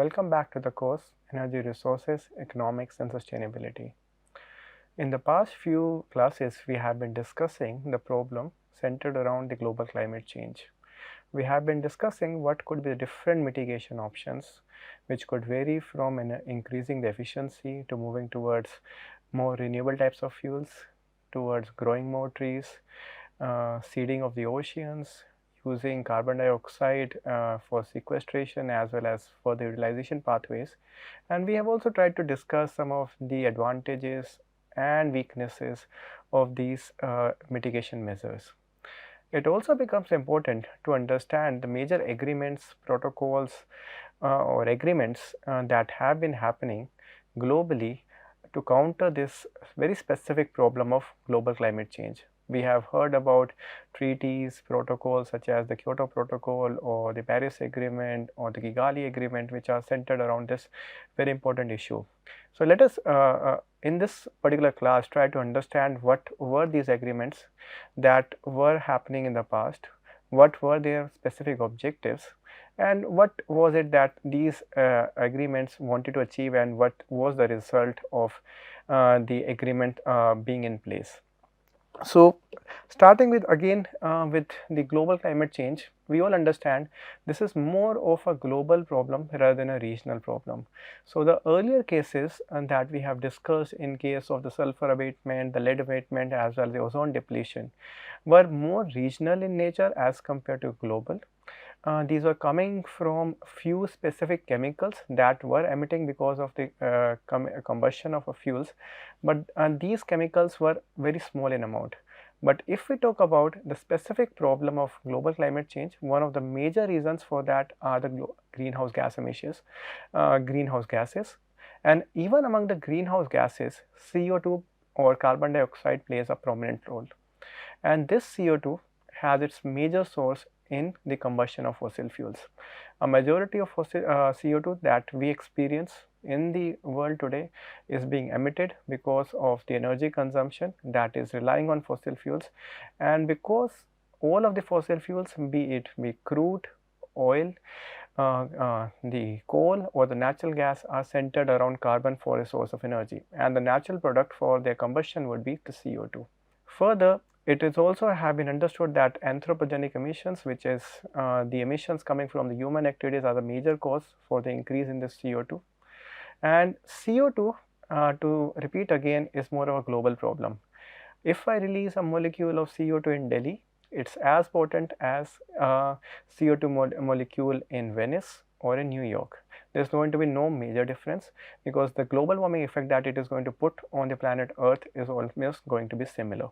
Welcome back to the course Energy Resources, Economics and Sustainability. In the past few classes, we have been discussing the problem centered around the global climate change. We have been discussing what could be the different mitigation options, which could vary from increasing the efficiency to moving towards more renewable types of fuels, towards growing more trees, seeding of the oceans, using carbon dioxide for sequestration as well as for the utilization pathways. And we have also tried to discuss some of the advantages and weaknesses of these mitigation measures. It also becomes important to understand the major agreements, protocols or agreements that have been happening globally to counter this very specific problem of global climate change. We have heard about treaties, protocols such as the Kyoto Protocol or the Paris Agreement or the Kigali Agreement, which are centered around this very important issue. So, let us in this particular class try to understand what were these agreements that were happening in the past, what were their specific objectives, and what was it that these agreements wanted to achieve, and what was the result of the agreement being in place. So, starting with again with the global climate change, we all understand this is more of a global problem rather than a regional problem. So, the earlier cases that we have discussed in case of the sulfur abatement, the lead abatement as well as the ozone depletion were more regional in nature as compared to global. These were coming from few specific chemicals that were emitting because of the combustion of fuels, but these chemicals were very small in amount. But if we talk about the specific problem of global climate change, one of the major reasons for that are the greenhouse gas emissions, greenhouse gases, and even among the greenhouse gases, CO2 or carbon dioxide plays a prominent role, and this CO2 has its major source in the combustion of fossil fuels. A majority of CO2 that we experience in the world today is being emitted because of the energy consumption that is relying on fossil fuels, and because all of the fossil fuels, be crude, oil, the coal or the natural gas, are centered around carbon for a source of energy, and the natural product for their combustion would be the CO2. Further, it is also have been understood that anthropogenic emissions, which is the emissions coming from the human activities, are the major cause for the increase in this CO2. And CO2, to repeat again, is more of a global problem. If I release a molecule of CO2 in Delhi, it's as potent as a CO2 molecule in Venice or in New York. There's going to be no major difference because the global warming effect that it is going to put on the planet Earth is almost going to be similar.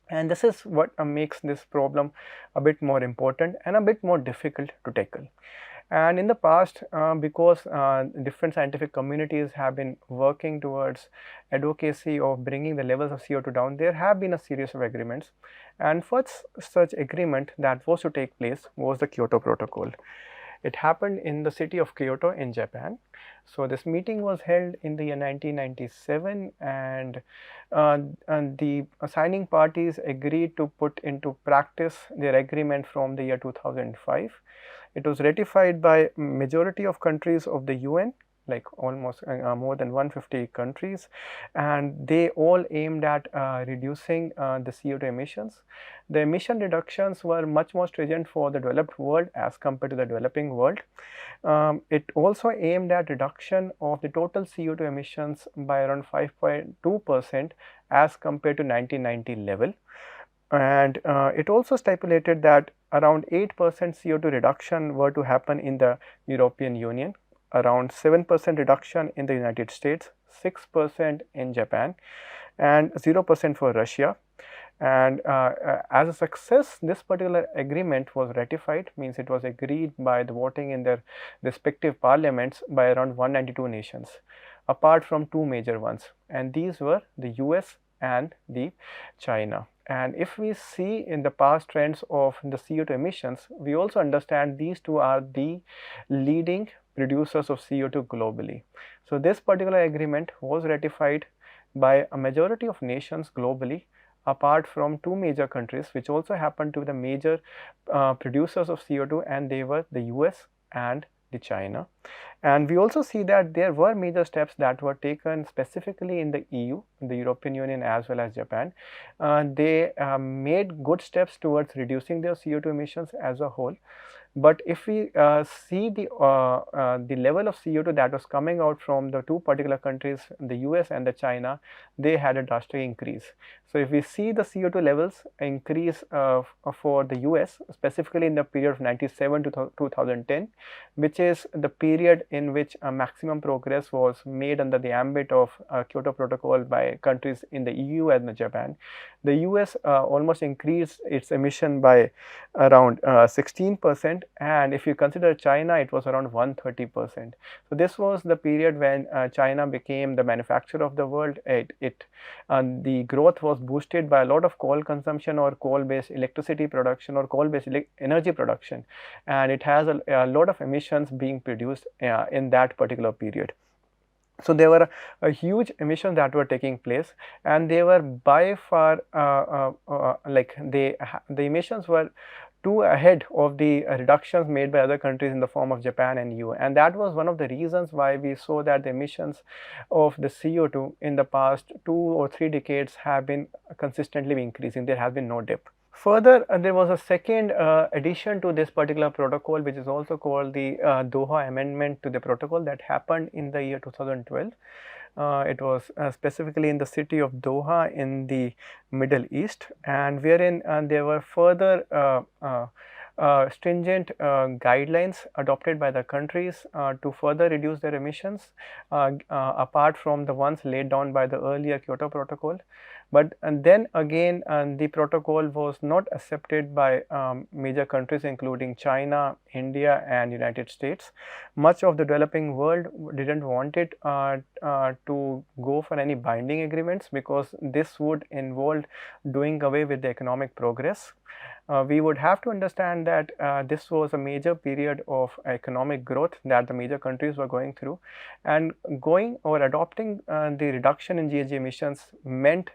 And this is what makes this problem a bit more important and a bit more difficult to tackle. And in the past, because different scientific communities have been working towards advocacy of bringing the levels of CO2 down, there have been a series of agreements, and first such agreement that was to take place was the Kyoto Protocol. It happened in the city of Kyoto in Japan. So, this meeting was held in the year 1997, and the signing parties agreed to put into practice their agreement from the year 2005. It was ratified by majority of countries of the UN, like almost more than 150 countries, and they all aimed at reducing the CO2 emissions. The emission reductions were much more stringent for the developed world as compared to the developing world. It also aimed at reduction of the total CO2 emissions by around 5.2% as compared to 1990 level. And it also stipulated that around 8% CO2 reduction were to happen in the European Union, around 7% reduction in the United States, 6% in Japan, and 0% for Russia. And as a success, this particular agreement was ratified, means it was agreed by the voting in their respective parliaments by around 192 nations, apart from two major ones, and these were the US and the China. And if we see in the past trends of the CO2 emissions, we also understand these two are the leading producers of CO2 globally. So, this particular agreement was ratified by a majority of nations globally, apart from two major countries which also happened to be the major producers of CO2, and they were the US and the China. And we also see that there were major steps that were taken specifically in the EU, the European Union, as well as Japan. They made good steps towards reducing their CO2 emissions as a whole. But if we see the level of CO2 that was coming out from the two particular countries, the US and the China, they had a drastic increase. So if we see the CO2 levels increase for the US, specifically in the period of 97 to 2010, which is the period in which maximum progress was made under the ambit of Kyoto Protocol by countries in the EU and the Japan. The US almost increased its emission by around 16%, and if you consider China, it was around 130%. So this was the period when China became the manufacturer of the world. The growth was boosted by a lot of coal consumption or coal-based electricity production or coal-based energy production, and it has a lot of emissions being produced in that particular period. So there were a huge emissions that were taking place, and they were by far the emissions were too ahead of the reductions made by other countries in the form of Japan and EU, and that was one of the reasons why we saw that the emissions of the CO2 in the past 2 or 3 decades have been consistently increasing. There has been no dip. Further, there was a second addition to this particular protocol, which is also called the Doha Amendment to the protocol, that happened in the year 2012. It was specifically in the city of Doha in the Middle East, and wherein there were further stringent guidelines adopted by the countries to further reduce their emissions apart from the ones laid down by the earlier Kyoto Protocol. But then again, the protocol was not accepted by major countries including China, India and United States. Much of the developing world didn't want it to go for any binding agreements, because this would involve doing away with the economic progress. We would have to understand that this was a major period of economic growth that the major countries were going through, and going or adopting the reduction in GHG emissions meant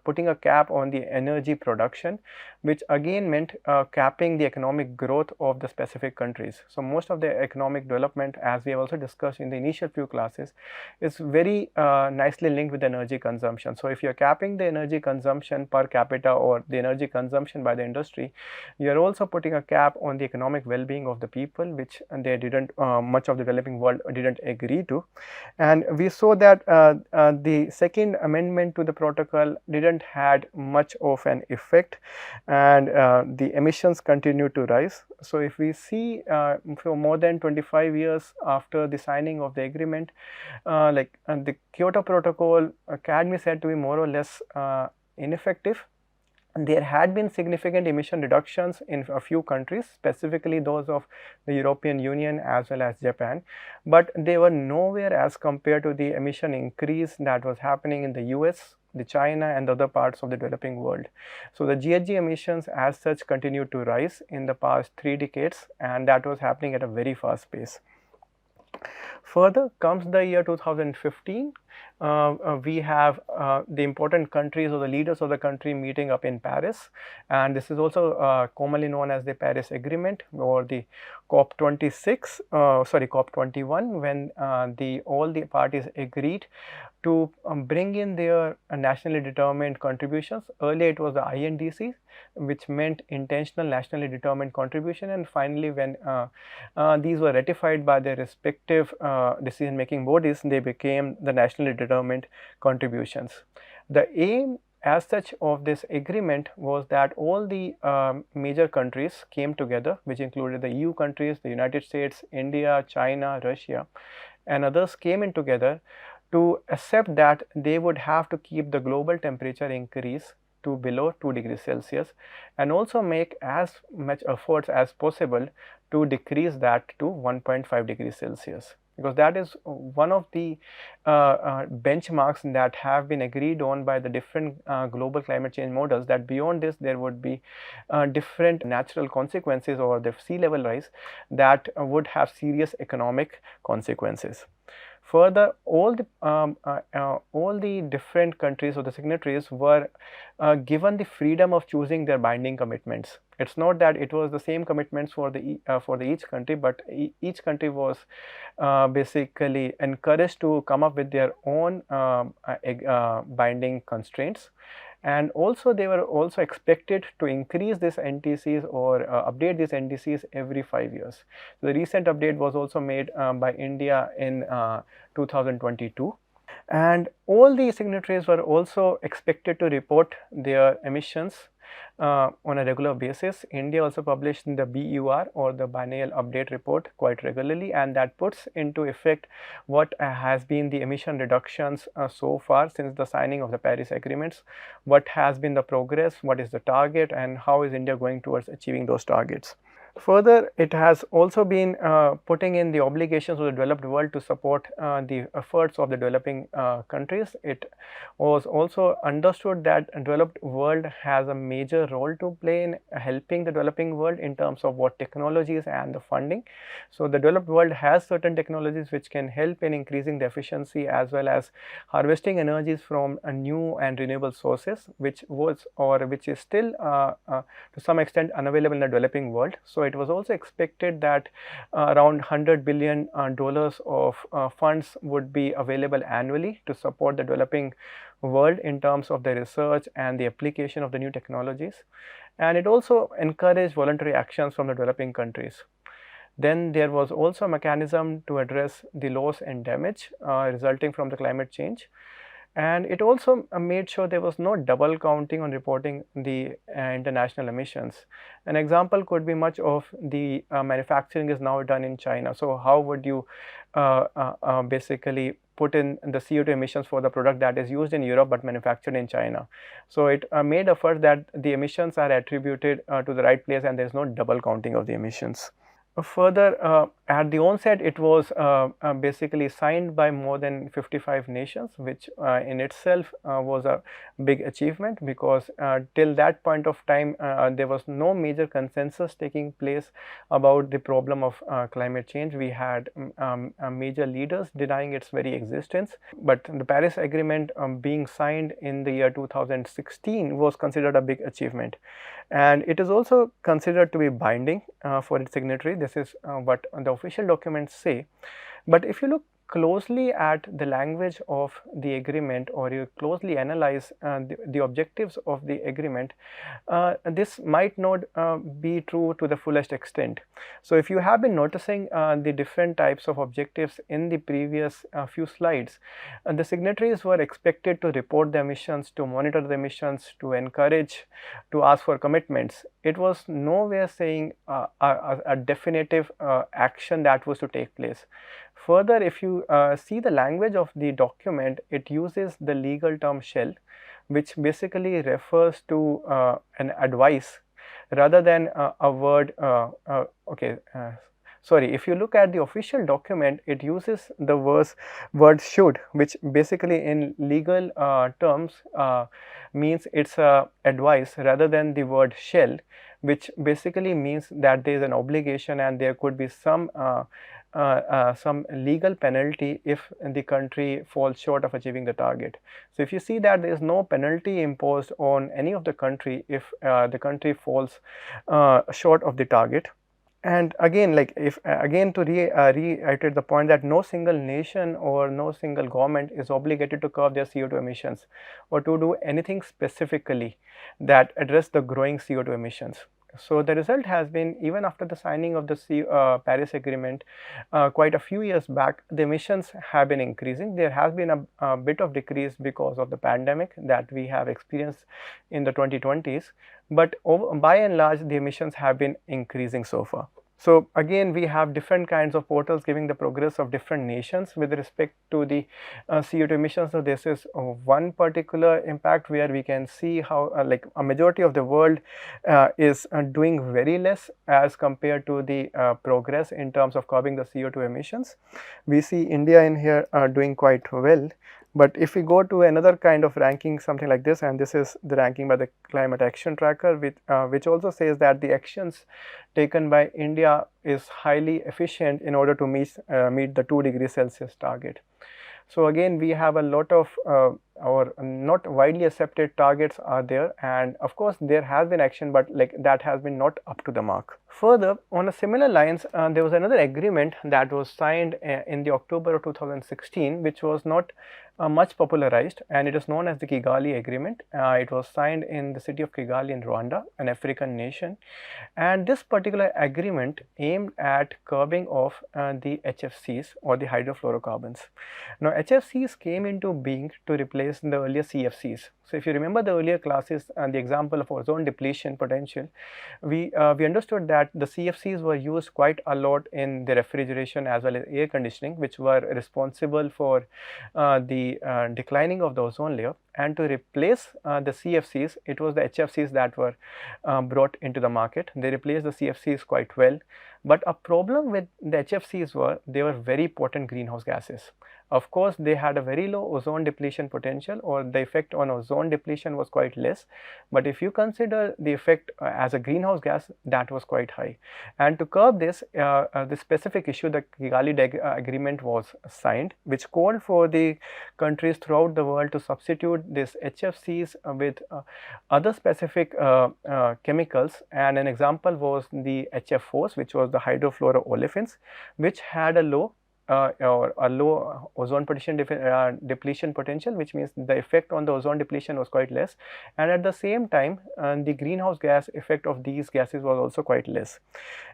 putting a cap on the energy production, which again meant capping the economic growth of the specific countries. So most of the economic development, as we have also discussed in the initial few classes, is very nicely linked with energy consumption. So if you are capping the energy consumption per capita or the energy consumption by the industry, you are also putting a cap on the economic well-being of the people, which they didn't much of the developing world didn't agree to. And we saw that the second amendment to the protocol didn't had much of an effect, and the emissions continue to rise. So if we see for more than 25 years after the signing of the agreement, the Kyoto Protocol can be said to be more or less ineffective. There had been significant emission reductions in a few countries, specifically those of the European Union as well as Japan, but they were nowhere as compared to the emission increase that was happening in the US, the China and other parts of the developing world. So the GHG emissions as such continued to rise in the past 3 decades, and that was happening at a very fast pace. Further comes the year 2015. We have the important countries or the leaders of the country meeting up in Paris, and this is also commonly known as the Paris Agreement or the COP21, when all the parties agreed to bring in their nationally determined contributions. Earlier it was the INDC, which meant intentional nationally determined contribution, and finally when these were ratified by their respective decision making bodies, they became the nationally determined contributions. The aim as such of this agreement was that all the major countries came together, which included the EU countries, the United States, India, China, Russia and others, came in together to accept that they would have to keep the global temperature increase to below 2 degrees Celsius, and also make as much efforts as possible to decrease that to 1.5 degrees Celsius, because that is one of the benchmarks that have been agreed on by the different global climate change models, that beyond this there would be different natural consequences or the sea level rise that would have serious economic consequences. Further, all the different countries or the signatories were given the freedom of choosing their binding commitments. It's not that it was the same commitments for the each country, but each country was basically encouraged to come up with their own binding constraints. And also they were also expected to increase these NTCs or update these NTCs every 5 years. So the recent update was also made by India in 2022. And all the signatories were also expected to report their emissions on a regular basis. India also published the BUR or the biennial update report quite regularly, and that puts into effect what has been the emission reductions so far since the signing of the Paris agreements, what has been the progress, what is the target, and how is India going towards achieving those targets. Further, it has also been putting in the obligations of the developed world to support the efforts of the developing countries. It was also understood that the developed world has a major role to play in helping the developing world in terms of what technologies and the funding. So, the developed world has certain technologies which can help in increasing the efficiency as well as harvesting energies from new and renewable sources, which was or which is still to some extent unavailable in the developing world. So, it was also expected that around $100 billion of funds would be available annually to support the developing world in terms of the research and the application of the new technologies. And it also encouraged voluntary actions from the developing countries. Then there was also a mechanism to address the loss and damage resulting from the climate change. And it also made sure there was no double counting on reporting the international emissions. An example could be much of the manufacturing is now done in China. So, how would you basically put in the CO2 emissions for the product that is used in Europe but manufactured in China? So, it made effort that the emissions are attributed to the right place and there is no double counting of the emissions. Further, at the onset, it was basically signed by more than 55 nations, which in itself was a big achievement, because till that point of time there was no major consensus taking place about the problem of climate change. We had major leaders denying its very existence, but the Paris Agreement being signed in the year 2016 was considered a big achievement, and it is also considered to be binding for its signatory. This is what the official documents say. But if you look closely at the language of the agreement, or you closely analyze the objectives of the agreement, this might not be true to the fullest extent. So, if you have been noticing the different types of objectives in the previous few slides, the signatories were expected to report the emissions, to monitor the emissions, to encourage, to ask for commitments. It was nowhere saying a definitive action that was to take place. Further, if you see the language of the document, it uses the legal term shall, which basically refers to an advice rather than a word. Sorry, if you look at the official document, it uses the word should, which basically in legal terms means it's a advice rather than the word shall, which basically means that there is an obligation and there could be some legal penalty if the country falls short of achieving the target. So, if you see that there is no penalty imposed on any of the country if the country falls short of the target. And again, like if again to reiterate the point that no single nation or no single government is obligated to curb their CO2 emissions or to do anything specifically that address the growing CO2 emissions. So, the result has been, even after the signing of the Paris Agreement quite a few years back, the emissions have been increasing. There has been a bit of decrease because of the pandemic that we have experienced in the 2020s, but by and large the emissions have been increasing so far. So, again we have different kinds of portals giving the progress of different nations with respect to the CO2 emissions. So, this is one particular impact where we can see how like a majority of the world is doing very less as compared to the progress in terms of curbing the CO2 emissions. We see India in here doing quite well. But if we go to another kind of ranking, something like this, and this is the ranking by the Climate Action Tracker, which also says that the actions taken by India is highly efficient in order to meet the 2 degree Celsius target. So again, we have a lot of or not widely accepted targets are there, and of course there has been action, but like that has been not up to the mark. Further, on a similar lines, there was another agreement that was signed in the October of 2016, which was not much popularized, and it is known as the Kigali Agreement. It was signed in the city of Kigali in Rwanda, an African nation, and this particular agreement aimed at curbing of the HFCs or the hydrofluorocarbons. Now, HFCs came into being to replace the earlier CFCs. So, if you remember the earlier classes and the example of ozone depletion potential, we understood that the CFCs were used quite a lot in the refrigeration as well as air conditioning, which were responsible for the declining of the ozone layer. And to replace the CFCs, it was the HFCs that were brought into the market. They replaced the CFCs quite well, but a problem with the HFCs were they were very potent greenhouse gases. Of course, they had a very low ozone depletion potential, or the effect on ozone depletion was quite less, but if you consider the effect as a greenhouse gas, that was quite high. And to curb this, the specific issue, the Kigali Agreement was signed, which called for the countries throughout the world to substitute this HFCs with other specific chemicals, and an example was the HFOs, which was the hydrofluoroolefins, which had a low or a low ozone depletion potential, which means the effect on the ozone depletion was quite less, and at the same time the greenhouse gas effect of these gases was also quite less.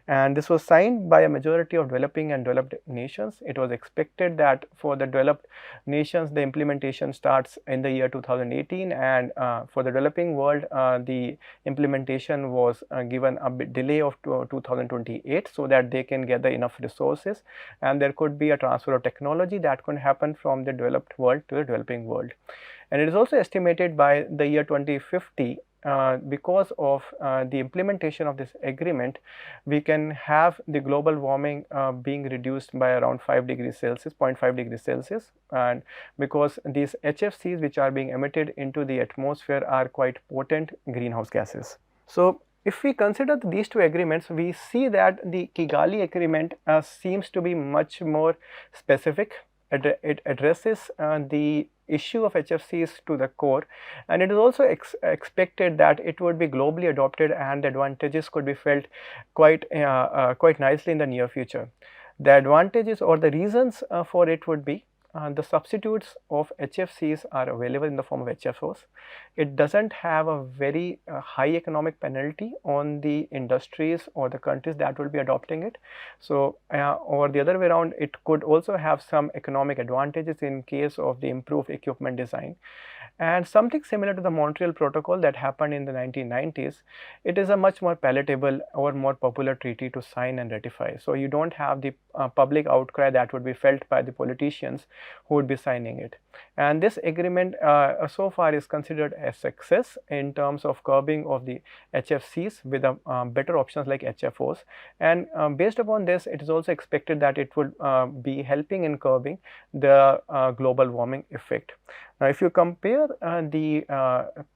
And this was signed by a majority of developing and developed nations. It was expected that for the developed nations the implementation starts in the year 2018, and for the developing world the implementation was given a bit delay of 2028, so that they can gather enough resources and there could be a transfer of technology that can happen from the developed world to the developing world. And it is also estimated by the year 2050, because of the implementation of this agreement, we can have the global warming being reduced by around 5 degrees Celsius, 0.5 degrees Celsius, and because these HFCs which are being emitted into the atmosphere are quite potent greenhouse gases. So, if we consider these two agreements, we see that the Kigali Agreement seems to be much more specific. It addresses the issue of HFCs to the core, and it is also expected that it would be globally adopted and the advantages could be felt quite nicely in the near future. The advantages or the reasons for it would be the substitutes of HFCs are available in the form of HFOs. It does not have a very high economic penalty on the industries or the countries that will be adopting it. So, or the other way around, it could also have some economic advantages in case of the improved equipment design. And something similar to the Montreal Protocol that happened in the 1990s, it is a much more palatable or more popular treaty to sign and ratify. So, you do not have the public outcry that would be felt by the politicians who would be signing it. And this agreement so far is considered a success in terms of curbing of the HFCs with better options like HFOs. And based upon this, it is also expected that it would be helping in curbing the global warming effect. Now, if you compare the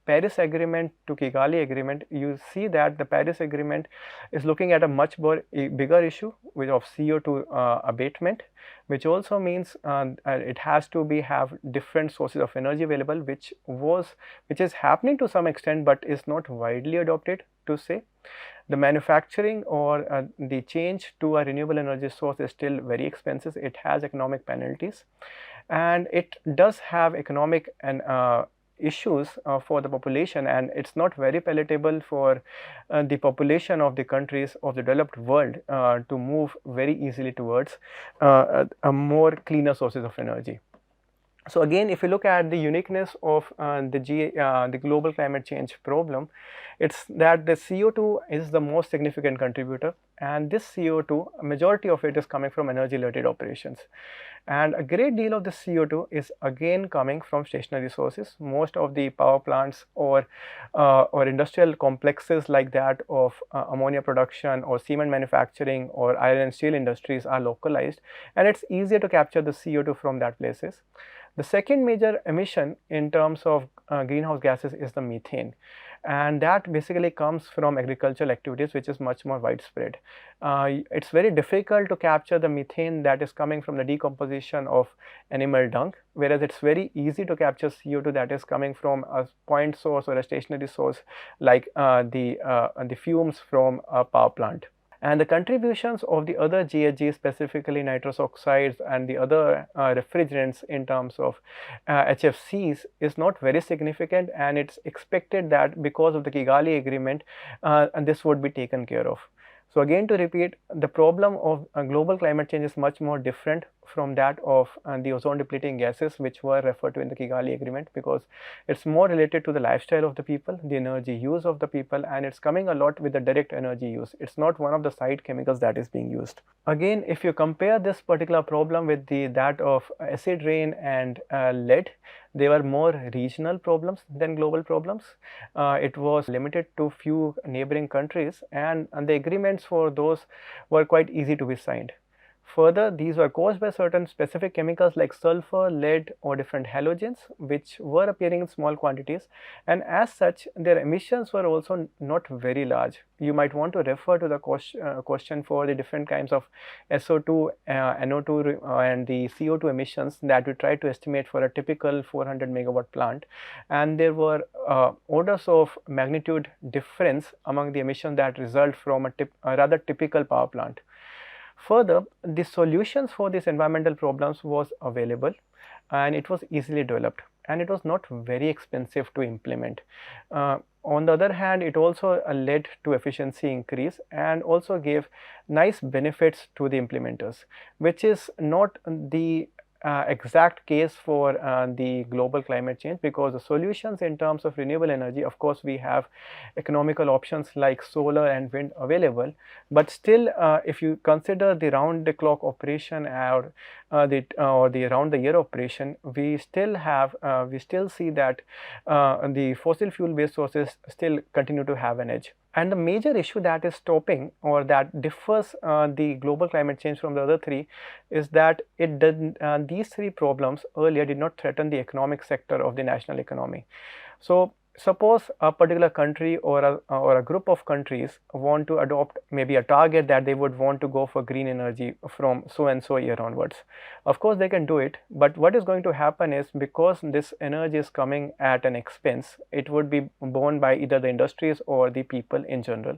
Paris Agreement to Kigali Agreement, you see that the Paris Agreement is looking at a much more bigger issue of CO2 abatement, which also means it has to have different sources of energy available, which is happening to some extent, but is not widely adopted to say. The manufacturing or the change to a renewable energy source is still very expensive. It has economic penalties, and it does have economic and issues for the population, and it is not very palatable for the population of the countries of the developed world to move very easily towards a more cleaner sources of energy. So, again, if you look at the uniqueness of the global climate change problem, it is that the CO2 is the most significant contributor, and this CO2, majority of it is coming from energy related operations, and a great deal of the CO2 is again coming from stationary sources. Most of the power plants or industrial complexes like that of ammonia production or cement manufacturing or iron and steel industries are localized, and it is easier to capture the CO2 from that places. The second major emission in terms of greenhouse gases is the methane, and that basically comes from agricultural activities, which is much more widespread. It's very difficult to capture the methane that is coming from the decomposition of animal dung, whereas it's very easy to capture CO2 that is coming from a point source or a stationary source like the fumes from a power plant. And the contributions of the other GHGs, specifically nitrous oxides and the other refrigerants in terms of HFCs, is not very significant, and it's expected that because of the Kigali Agreement, and this would be taken care of. So again, to repeat, the problem of global climate change is much more different from that of the ozone depleting gases, which were referred to in the Kigali Agreement, because it's more related to the lifestyle of the people, the energy use of the people, and it's coming a lot with the direct energy use. It's not one of the side chemicals that is being used. Again, if you compare this particular problem with that of acid rain and lead, they were more regional problems than global problems. It was limited to few neighboring countries, and the agreements for those were quite easy to be signed. Further, these were caused by certain specific chemicals like sulfur, lead, or different halogens, which were appearing in small quantities, and as such their emissions were also not very large. You might want to refer to the question for the different kinds of SO2, NO2 and the CO2 emissions that we tried to estimate for a typical 400 megawatt plant, and there were orders of magnitude difference among the emissions that result from a rather typical power plant. Further, the solutions for these environmental problems was available, and it was easily developed, and it was not very expensive to implement. On the other hand, it also led to efficiency increase and also gave nice benefits to the implementers, which is not the exact case for the global climate change, because the solutions in terms of renewable energy, of course we have economical options like solar and wind available, but still if you consider the round the clock operation or the round the year operation, we still see that the fossil fuel based sources still continue to have an edge. And the major issue that is stopping or that differs the global climate change from the other three is that these three problems earlier did not threaten the economic sector of the national economy. So suppose a particular country or a group of countries want to adopt maybe a target that they would want to go for green energy from so and so year onwards. Of course they can do it, but what is going to happen is, because this energy is coming at an expense, it would be borne by either the industries or the people in general.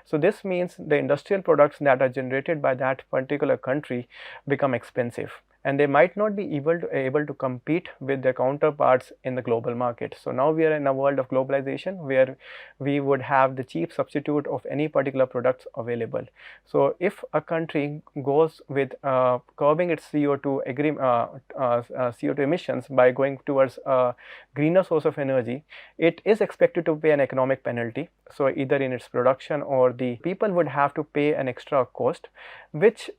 So this means the industrial products that are generated by that particular country become expensive, and they might not be able to compete with their counterparts in the global market. So now we are in a world of globalization where we would have the cheap substitute of any particular products available. So if a country goes with curbing its CO2 emissions by going towards a greener source of energy, it is expected to pay an economic penalty. So either in its production or the people would have to pay an extra cost, which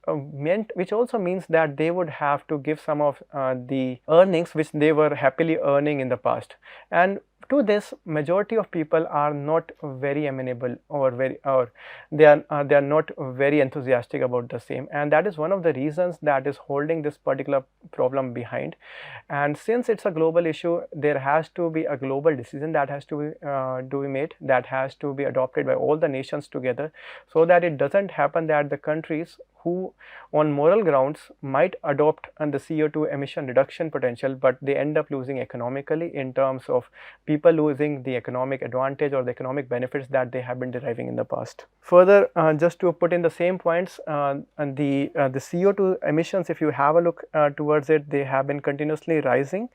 also means that they would have to give some of the earnings which they were happily earning in the past. And to this, majority of people are not very amenable, or they are not very enthusiastic about the same, and that is one of the reasons that is holding this particular problem behind. And since it's a global issue, there has to be a global decision that has to be made, that has to be adopted by all the nations together, so that it doesn't happen that the countries who on moral grounds might adopt the CO2 emission reduction potential, but they end up losing economically in terms of people losing the economic advantage or the economic benefits that they have been deriving in the past. Further, just to put in the same points, and the CO2 emissions, if you have a look towards it, they have been continuously rising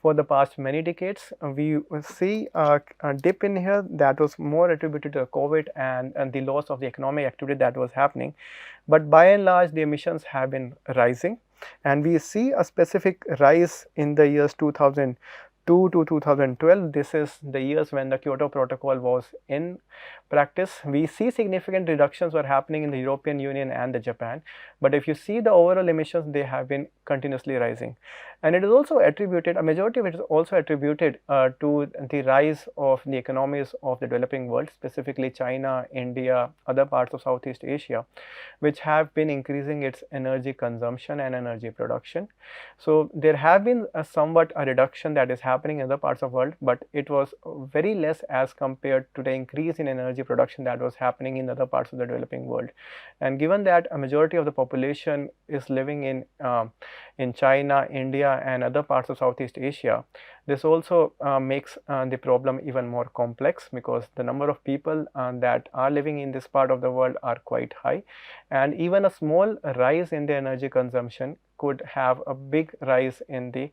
for the past many decades. We see a dip in here that was more attributed to COVID and the loss of the economic activity that was happening. But by and large, the emissions have been rising, and we see a specific rise in the years 2002 to 2012. This is the years when the Kyoto Protocol was in practice. We see significant reductions were happening in the European Union and the Japan, but if you see the overall emissions, they have been continuously rising. And it is also attributed, a majority of it is also attributed to the rise of the economies of the developing world, specifically China, India, other parts of Southeast Asia, which have been increasing its energy consumption and energy production. So there have been somewhat a reduction that is happening in other parts of the world, but it was very less as compared to the increase in energy production that was happening in other parts of the developing world. And given that a majority of the population is living in China, India, and other parts of Southeast Asia, this also makes the problem even more complex, because the number of people that are living in this part of the world are quite high, and even a small rise in the energy consumption could have a big rise in the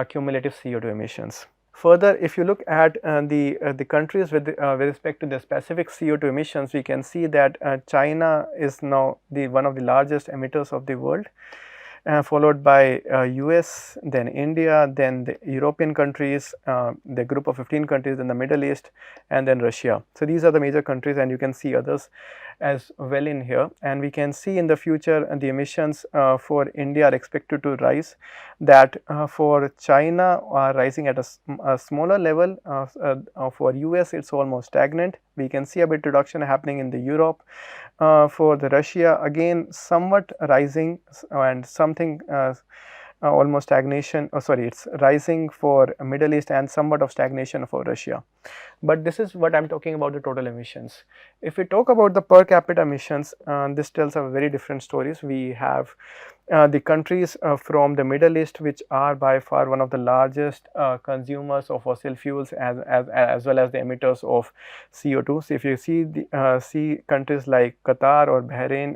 cumulative CO2 emissions. Further, if you look at the countries with respect to the specific CO2 emissions, we can see that China is now one of the largest emitters of the world, followed by US, then India, then the European countries, the group of 15 countries in the Middle East, and then Russia. So these are the major countries, and you can see others as well in here. And we can see in the future the emissions for India are expected to rise, that for China are rising at a smaller level, for US it's almost stagnant. We can see a bit reduction happening in the Europe. For the Russia, again somewhat rising, and something almost stagnation, it's rising for Middle East and somewhat of stagnation for Russia. But this is what I am talking about, the total emissions. If we talk about the per capita emissions, this tells a very different stories. We have the countries from the Middle East, which are by far one of the largest consumers of fossil fuels, as well as the emitters of CO2. So if you see see countries like Qatar or Bahrain,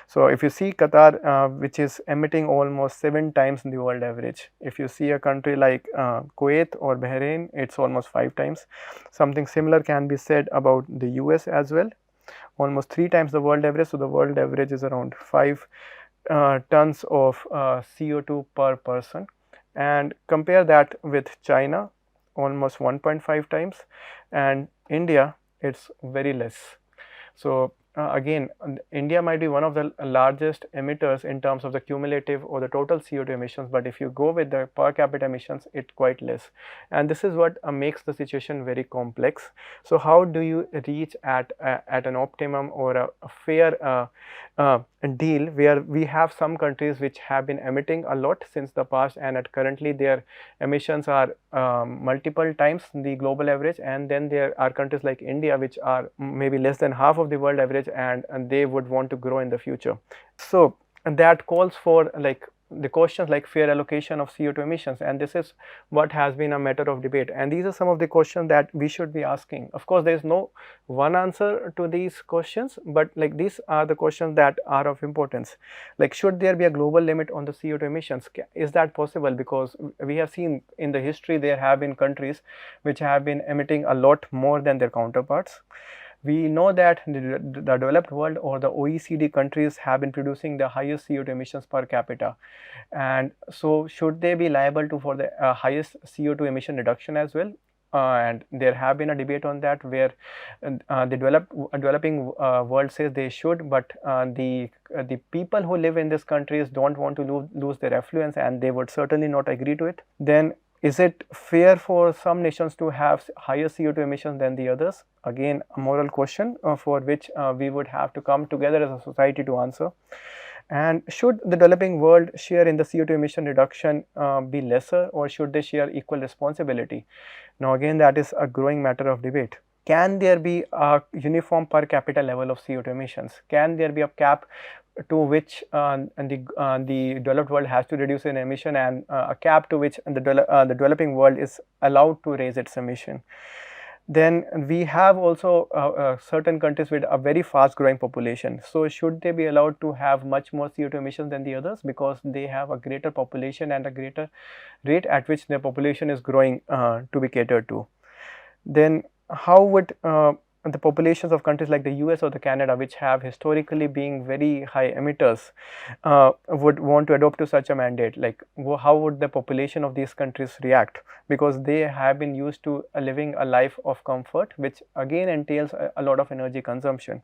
so if you see Qatar, which is emitting almost 7 times the world average. If you see a country like Kuwait or Bahrain, it's almost 5 times. Something similar can be said about the US as well, almost 3 times the world average. So the world average is around 5 tons of CO2 per person, and compare that with China, almost 1.5 times, and India, it's very less. So again, India might be one of the largest emitters in terms of the cumulative or the total CO2 emissions, but if you go with the per capita emissions, it's quite less, and this is what makes the situation very complex. So how do you reach at an optimum or a fair deal where we have some countries which have been emitting a lot since the past, and at currently their emissions are multiple times the global average, and then there are countries like India which are maybe less than half of the world average, and they would want to grow in the future. So that calls for like the questions like fair allocation of CO2 emissions, and this is what has been a matter of debate, and these are some of the questions that we should be asking. Of course, there is no one answer to these questions, but like these are the questions that are of importance. Like, should there be a global limit on the CO2 emissions? Is that possible? Because we have seen in the history there have been countries which have been emitting a lot more than their counterparts. We know that the developed world or the OECD countries have been producing the highest CO2 emissions per capita, and so should they be liable to for the highest CO2 emission reduction as well? And there have been a debate on that, where the developing world says they should, but the people who live in these countries don't want to lose their affluence, and they would certainly not agree to it. Then is it fair for some nations to have higher CO2 emissions than the others? Again, a moral question for which we would have to come together as a society to answer. And should the developing world share in the CO2 emission reduction be lesser, or should they share equal responsibility? Now again, that is a growing matter of debate. Can there be a uniform per capita level of CO2 emissions? Can there be a cap to which the developed world has to reduce an emission, and a cap to which the developing world is allowed to raise its emission? Then we have also certain countries with a very fast growing population. So should they be allowed to have much more CO2 emissions than the others, because they have a greater population and a greater rate at which their population is growing to be catered to? Then how would the populations of countries like the US or the Canada, which have historically been very high emitters, would want to adopt to such a mandate? Like, how would the population of these countries react? Because they have been used to living a life of comfort, which again entails a lot of energy consumption.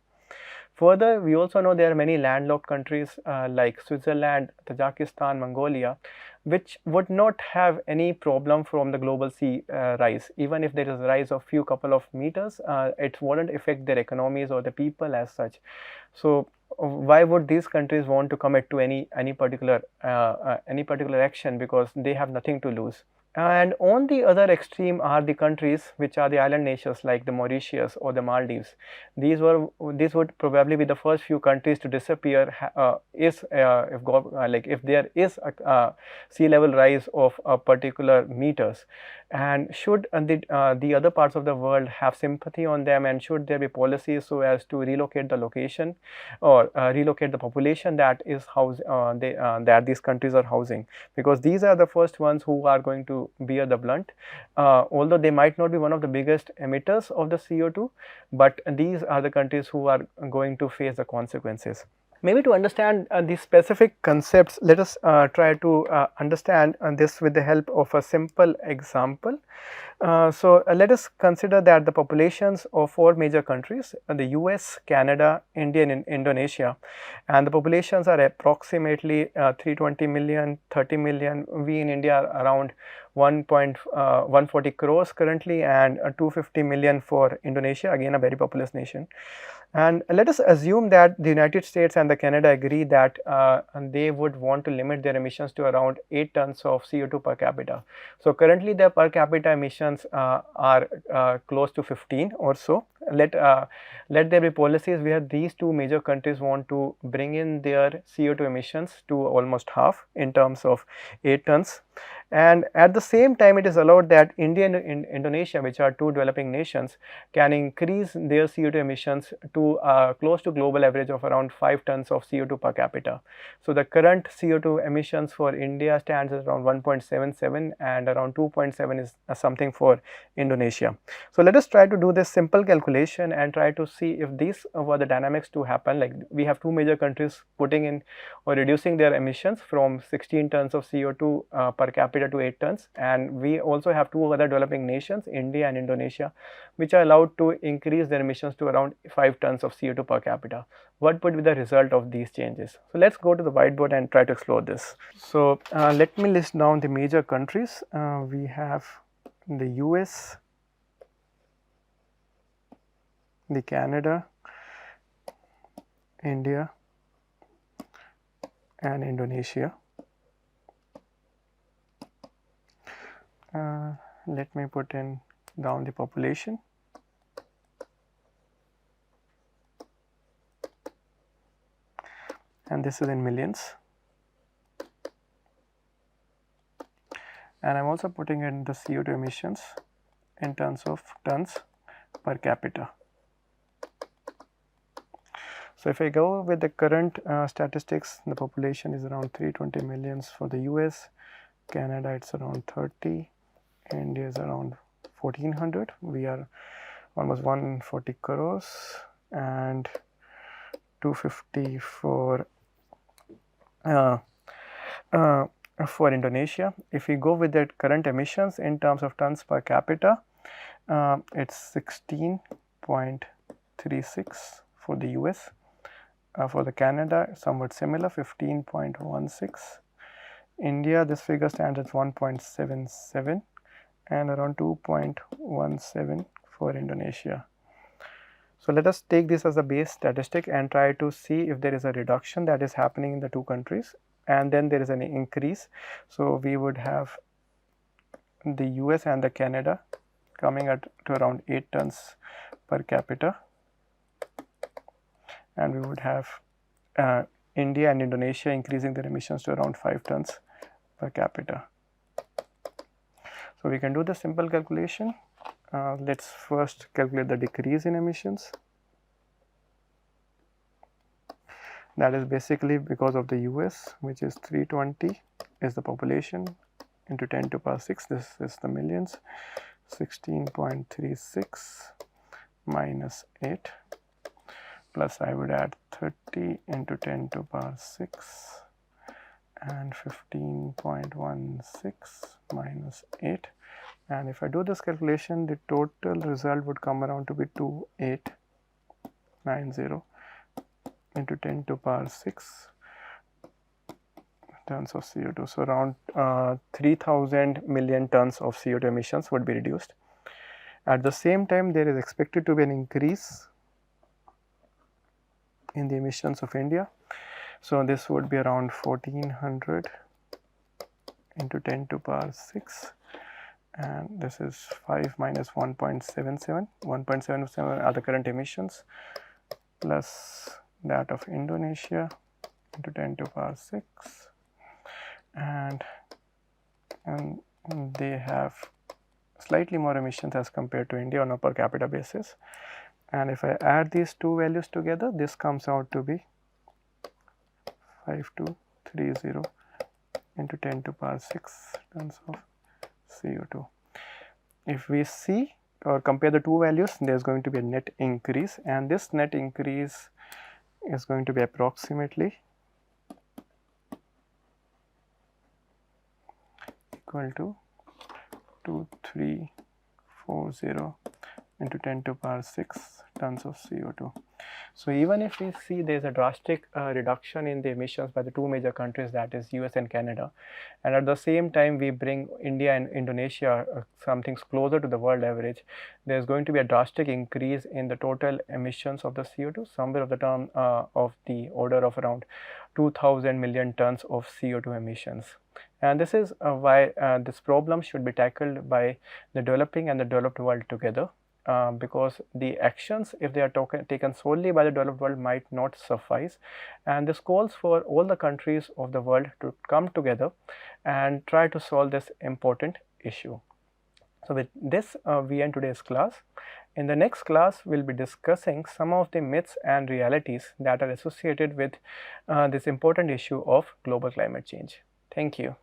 Further, we also know there are many landlocked countries like Switzerland, Tajikistan, Mongolia, which would not have any problem from the global sea rise. Even if there is a rise of few couple of meters, it wouldn't affect their economies or the people as such. So why would these countries want to commit to any particular action, because they have nothing to lose? And on the other extreme are the countries which are the island nations like the Mauritius or the Maldives. These would probably be the first few countries to disappear if there is a sea level rise of a particular meters. And should the other parts of the world have sympathy on them, and should there be policies so as to relocate the location or relocate the population that is that these countries are housing, because these are the first ones who are going to bear the blunt, although they might not be one of the biggest emitters of the CO2, but these are the countries who are going to face the consequences. Maybe to understand these specific concepts, let us try to understand this with the help of a simple example. Let us consider that the populations of 4 major countries, the US, Canada, India and Indonesia, and the populations are approximately 320 million, 30 million. We in India are around 140 crores currently, and 250 million for Indonesia, again a very populous nation. And let us assume that the United States and the Canada agree that they would want to limit their emissions to around 8 tons of CO2 per capita. So currently their per capita emissions are close to 15 or so. Let there be policies where these two major countries want to bring in their CO2 emissions to almost half in terms of 8 tons. And at the same time, it is allowed that India and Indonesia, which are two developing nations, can increase their CO2 emissions to close to global average of around 5 tons of CO2 per capita. So the current CO2 emissions for India stands at around 1.77, and around 2.7 is something for Indonesia. So let us try to do this simple calculation and try to see if these were the dynamics to happen. Like, we have two major countries putting in or reducing their emissions from 16 tons of CO2 per capita to 8 tons, and we also have two other developing nations, India and Indonesia, which are allowed to increase their emissions to around 5 tons of CO2 per capita. What would be the result of these changes? So let's go to the whiteboard and try to explore this. So let me list down the major countries. We have the US, the Canada, India and Indonesia. Let me put in down the population. And this is in millions. And I'm also putting in the CO2 emissions in terms of tons per capita. So if I go with the current statistics, the population is around 320 millions for the US, Canada it's around 30, India is around 1400, we are almost 140 crores, and 250 for Indonesia. If we go with the current emissions in terms of tons per capita, it's 16.36 for the US. For the Canada, somewhat similar, 15.16. India, this figure stands at 1.77 and around 2.17 for Indonesia. So let us take this as a base statistic and try to see if there is a reduction that is happening in the two countries, and then there is an increase. So we would have the US and the Canada coming to around 8 tons per capita, and we would have India and Indonesia increasing their emissions to around 5 tons per capita. So we can do the simple calculation. Let's first calculate the decrease in emissions. That is basically because of the US, which is 320 is the population into 10 to the power 6, this is the millions, 16.36 minus 8, plus I would add 30 into 10 to the power 6 and 15.16 minus 8, and if I do this calculation, the total result would come around to be 2890 into 10 to power 6 tons of CO2. So, around 3000 million tons of CO2 emissions would be reduced. At the same time, there is expected to be an increase in the emissions of India. So, this would be around 1400 into 10 to power 6, and this is 5 minus 1.77. 1.77 are the current emissions plus that of Indonesia into 10 to power 6, and they have slightly more emissions as compared to India on a per capita basis. And if I add these two values together, this comes out to be 5230 into 10 to power 6 tons of CO2. If we see or compare the two values, there is going to be a net increase, and this net increase is going to be approximately equal to 2340 into 10 to power 6 tons of CO2. So, even if we see there is a drastic reduction in the emissions by the two major countries, that is US and Canada, and at the same time we bring India and Indonesia something closer to the world average, there is going to be a drastic increase in the total emissions of the CO2, somewhere of the term of the order of around 2000 million tons of CO2 emissions. And this is why this problem should be tackled by the developing and the developed world together. Because the actions, if they are taken solely by the developed world, might not suffice, and this calls for all the countries of the world to come together and try to solve this important issue. So, with this we end today's class. In the next class, we will be discussing some of the myths and realities that are associated with this important issue of global climate change. Thank you.